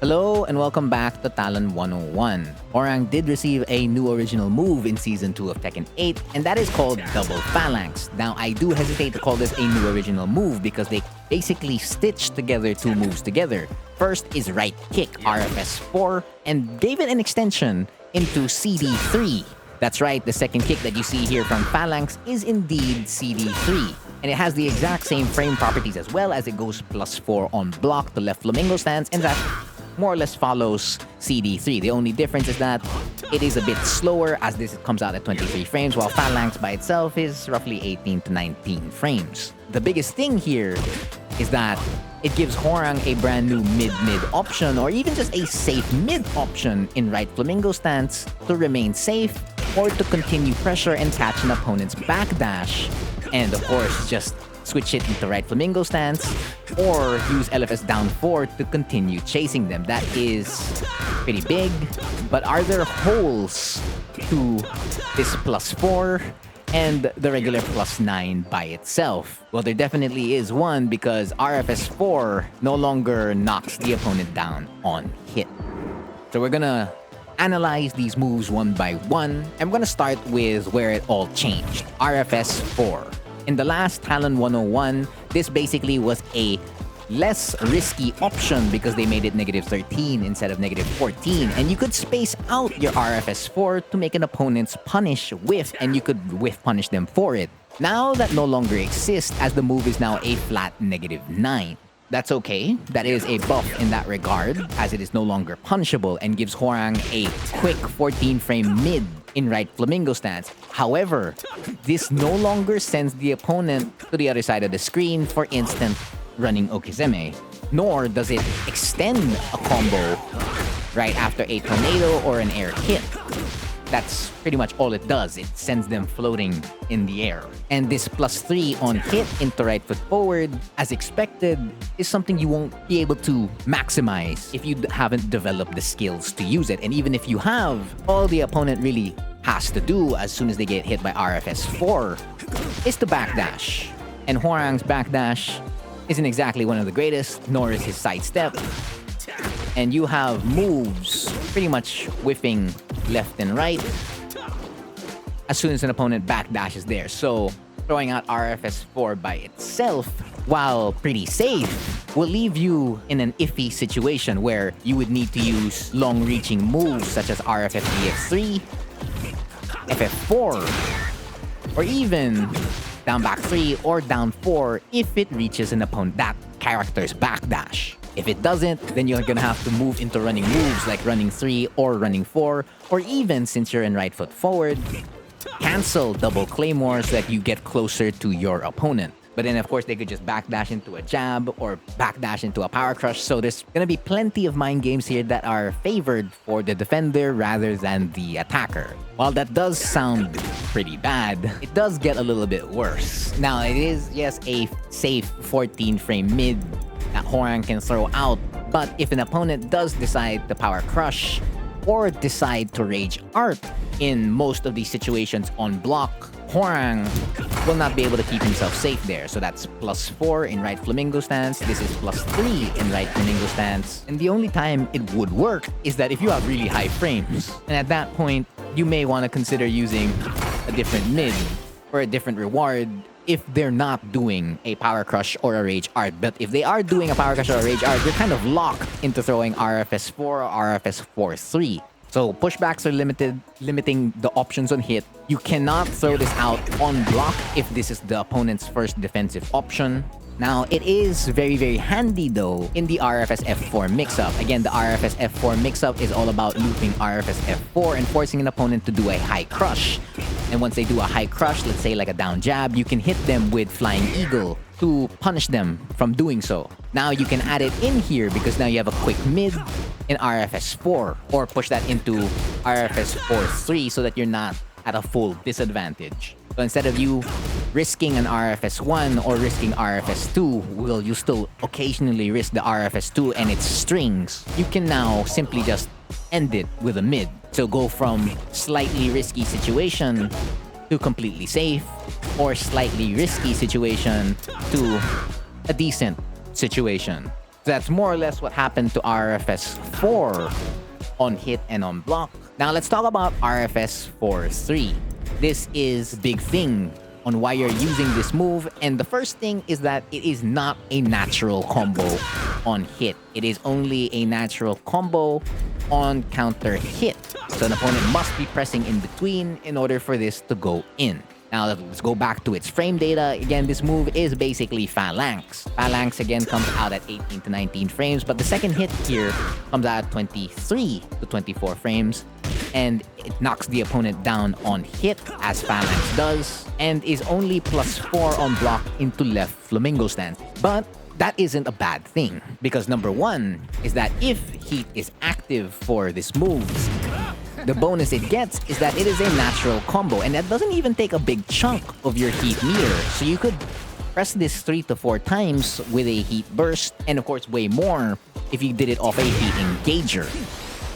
Hello and welcome back to Talon 101. Hwoarang did receive a new original move in Season 2 of Tekken 8, and that is called Double Phalanx. Now, I do hesitate to call this a new original move because they basically stitched together two moves together. First is Right Kick, RFS 4, and gave it an extension into CD3. That's right, the second kick that you see here from Phalanx is indeed CD3. And it has the exact same frame properties as well, as it goes +4 on block to Left Flamingo Stance, and that more or less follows CD3. The only difference is that it is a bit slower, as this comes out at 23 frames, while Phalanx by itself is roughly 18 to 19 frames. The biggest thing here is that it gives Hwoarang a brand new mid-mid option, or even just a safe mid option in Right Flamingo Stance to remain safe, or to continue pressure and catch an opponent's backdash, and of course just switch it into Right Flamingo Stance, or use LFS down 4 to continue chasing them. That is pretty big, but are there holes to this +4 and the regular +9 by itself? Well, there definitely is one, because RFS 4 no longer knocks the opponent down on hit. So we're gonna analyze these moves one by one, and we're gonna start with where it all changed. RFS 4. In the last Talon 101, this basically was a less risky option because they made it -13 instead of -14, and you could space out your RFS 4 to make an opponent's punish whiff, and you could whiff punish them for it. Now that no longer exists, as the move is now a flat -9. That's okay. That is a buff in that regard, as it is no longer punishable and gives Hwoarang a quick 14-frame mid in Right Flamingo Stance. However, this no longer sends the opponent to the other side of the screen for instant running Okizeme, nor does it extend a combo right after a tornado or an air hit. That's pretty much all it does. It sends them floating in the air. And this +3 on hit into right foot forward, as expected, is something you won't be able to maximize if you haven't developed the skills to use it. And even if you have, all the opponent really has to do as soon as they get hit by RFS 4 is to backdash. And Hwoarang's backdash isn't exactly one of the greatest, nor is his sidestep. And you have moves pretty much whiffing left and right as soon as an opponent backdashes there. So throwing out RFS 4 by itself, while pretty safe, will leave you in an iffy situation where you would need to use long-reaching moves such as RFS DF3, FF4, or even down back 3 or down 4 if it reaches an opponent, that character's backdash. If it doesn't, then you're gonna have to move into running moves like running 3 or running 4, or even, since you're in right foot forward, cancel double claymore so that you get closer to your opponent. But then, of course, they could just backdash into a jab or backdash into a power crush, so there's gonna be plenty of mind games here that are favored for the defender rather than the attacker. While that does sound pretty bad, it does get a little bit worse. Now, it is, yes, a safe 14-frame mid that Hwoarang can throw out, but if an opponent does decide to power crush or decide to rage art in most of these situations on block, Hwoarang will not be able to keep himself safe there. So that's +4 in Right Flamingo Stance, this is +3 in Right Flamingo Stance, and the only time it would work is that if you have really high frames, and at that point you may want to consider using a different mid or a different reward if they're not doing a power crush or a rage art. But if they are doing a power crush or a rage art, you're kind of locked into throwing RFS 4 or RFS 4-3. So pushbacks are limiting the options on hit. You cannot throw this out on block if this is the opponent's first defensive option. Now, it is very, very handy though in the RFS F4 mix-up. Again, the RFS F4 mix-up is all about looping RFS F4 and forcing an opponent to do a high crush. And once they do a high crush, let's say like a down jab, you can hit them with Flying Eagle to punish them from doing so. Now you can add it in here because now you have a quick mid in RFS 4, or push that into RFS 4-3 so that you're not at a full disadvantage. So instead of you risking an RFS 1 or risking RFS 2, will you still occasionally risk the RFS 2 and its strings, you can now simply just end it with a mid. So go from slightly risky situation to completely safe, or slightly risky situation to a decent situation. That's more or less what happened to RFS 4 on hit and on block. Now let's talk about RFS 4.3. This is big thing on why you're using this move, and the first thing is that it is not a natural combo on hit. It is only a natural combo on counter hit. So an opponent must be pressing in between in order for this to go in. Now let's go back to its frame data. Again, this move is basically Phalanx. Phalanx again comes out at 18 to 19 frames, but the second hit here comes out at 23 to 24 frames. And it knocks the opponent down on hit, as Phalanx does, and is only +4 on block into Left Flamingo Stance. But that isn't a bad thing, because number one is that if heat is active for this move, the bonus it gets is that it is a natural combo, and that doesn't even take a big chunk of your heat meter. So you could press this 3 to 4 times with a heat burst, and of course way more if you did it off a heat engager.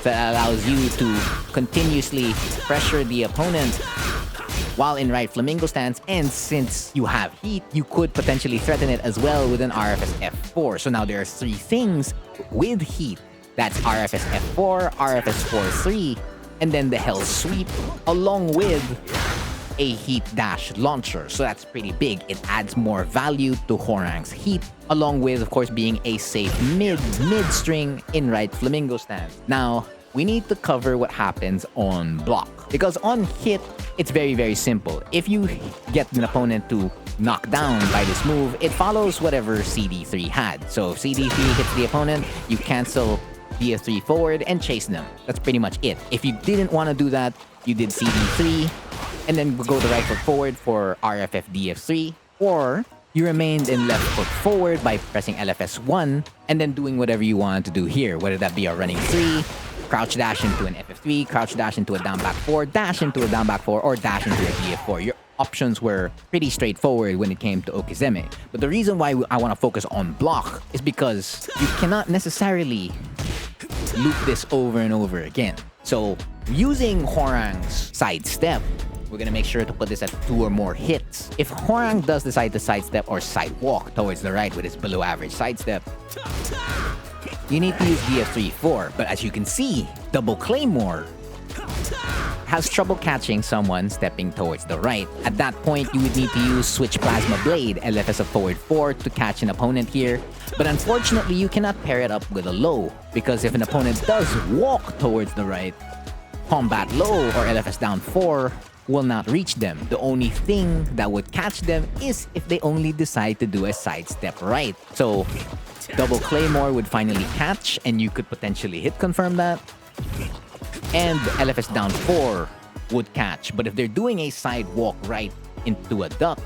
So that allows you to continuously pressure the opponent while in Right Flamingo Stance, and since you have heat, you could potentially threaten it as well with an RFS F4. So now there are 3 things with heat. That's RFS F4, RFS 4.3, and then the Hell Sweep, along with a heat dash launcher. So that's pretty big. It adds more value to Hwoarang's heat, along with, of course, being a safe mid-string in Right Flamingo Stance. Now, we need to cover what happens on block, because on hit, it's very, very simple. If you get an opponent to knock down by this move, it follows whatever CD3 had. So if CD3 hits the opponent, you cancel DF3 forward and chase them. That's pretty much it. If you didn't want to do that, you did CD3 and then go the right foot forward for RFF DF3, or you remained in left foot forward by pressing LFS 1 and then doing whatever you wanted to do here, whether that be a running 3, crouch dash into an FF3, crouch dash into a down back 4, dash into a down back 4, or dash into a DF4. Your options were pretty straightforward when it came to Okizeme. But the reason why I want to focus on block is because you cannot necessarily loop this over and over again. So using Hwoarang's sidestep, we're gonna make sure to put this at 2 or more hits. If Hwoarang does decide to sidestep or sidewalk towards the right with his below average sidestep, you need to use DF3-4. But as you can see, Double Claymore has trouble catching someone stepping towards the right. At that point, you would need to use Switch Plasma Blade, LFS of forward 4, to catch an opponent here. But unfortunately, you cannot pair it up with a low, because if an opponent does walk towards the right, Combat Low or LFS down 4 will not reach them. The only thing that would catch them is if they only decide to do a sidestep right. So Double Claymore would finally catch, and you could potentially hit confirm that. And LFS down 4 would catch. But if they're doing a sidewalk right into a duck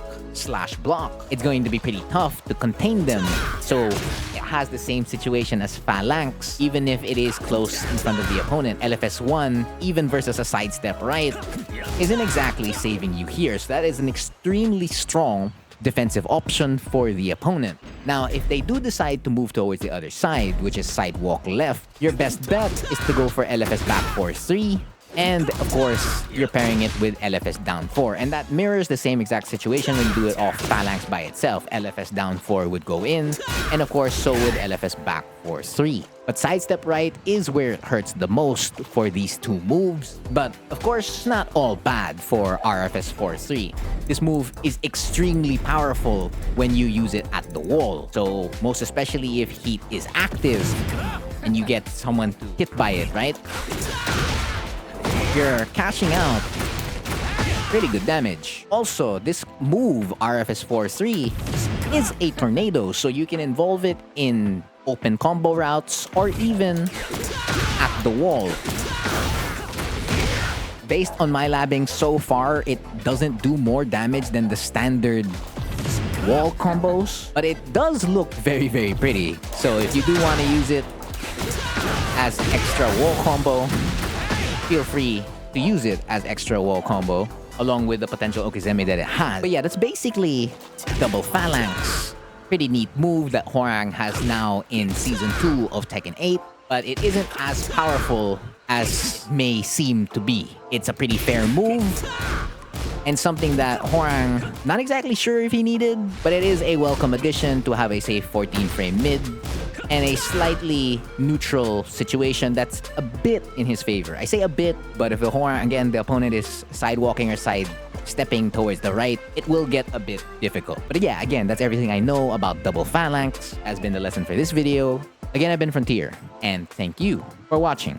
/ block, it's going to be pretty tough to contain them. So it has the same situation as Phalanx, even if it is close in front of the opponent. LFS 1, even versus a sidestep right, isn't exactly saving you here. So that is an extremely strong defensive option for the opponent. Now, if they do decide to move towards the other side, which is sidewalk left, your best bet is to go for LFS back 4-3. And of course, you're pairing it with LFS down 4. And that mirrors the same exact situation when you do it off Phalanx by itself. LFS down 4 would go in, and of course, so would LFS back 4-3. But sidestep right is where it hurts the most for these 2 moves. But of course, not all bad for RFS 4-3. This move is extremely powerful when you use it at the wall. So most especially if heat is active and you get someone to hit by it, right? You're cashing out pretty good damage. Also, this move, RFS 4-3, is a tornado, so you can involve it in open combo routes or even at the wall. Based on my labbing so far, it doesn't do more damage than the standard wall combos, but it does look very, very pretty. So if you do want to use it as extra wall combo, feel free to use it as extra wall combo along with the potential Okizeme that it has. But yeah, that's basically Double Phalanx. Pretty neat move that Hwoarang has now in Season 2 of Tekken 8, but it isn't as powerful as may seem to be. It's a pretty fair move and something that Hwoarang not exactly sure if he needed, but it is a welcome addition to have a safe 14 frame mid and a slightly neutral situation that's a bit in his favor. I say a bit, but if again, the opponent is sidewalking or side stepping towards the right, it will get a bit difficult. But yeah, again, that's everything I know about Double Phalanx, has been the lesson for this video. Again, I've been Frontier, and thank you for watching.